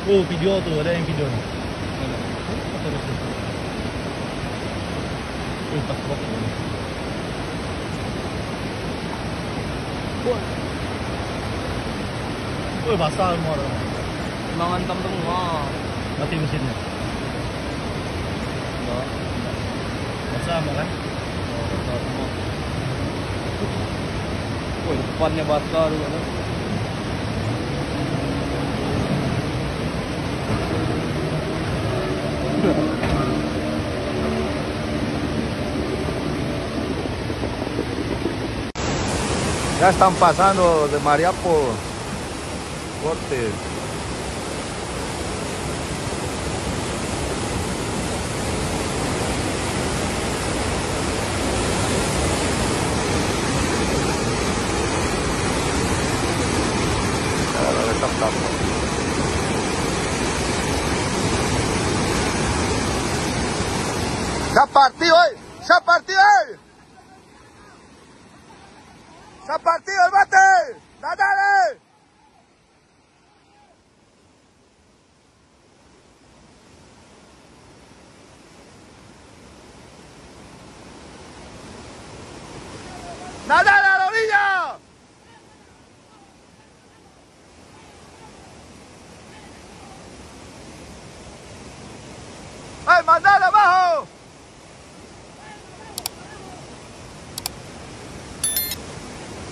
Video tu, ada yang video ni. Pas bok ni. Basah semua dah. Memang hantam semua. Mati mesinnya. Basah semua kan? Basah semua. Depannya basah tu kan. Ya están pasando de Mariapo corte. ¡Se partió hoy! ¡Se partió hoy! ¡Se ha partido el bate! ¡Dale! ¡Dale a la orilla! ¡Ay, mandale abajo!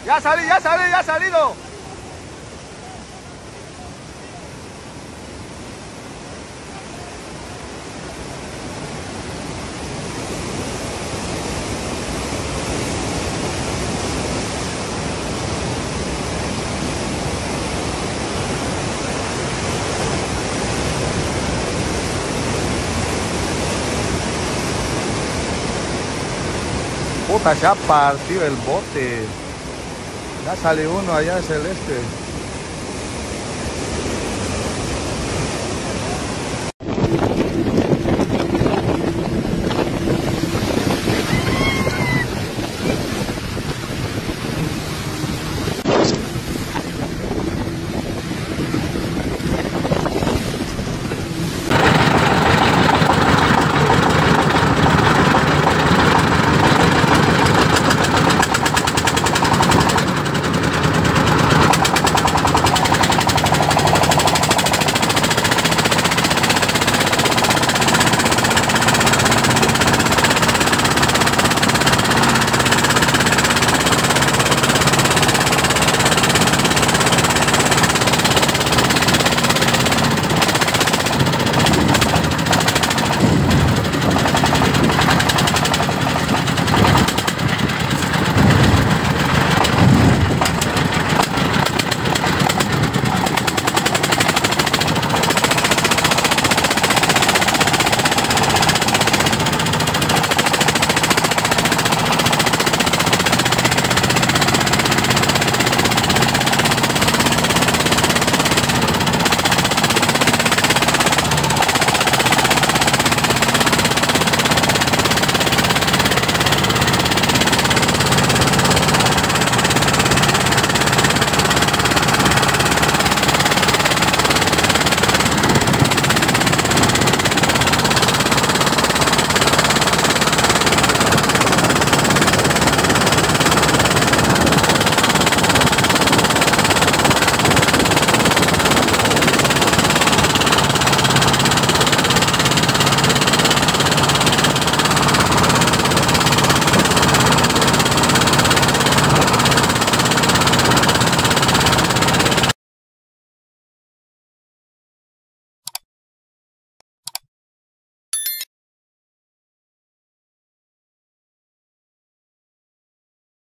Ya ha salido. Puta, se ha partido el bote. Ya sale uno allá celeste.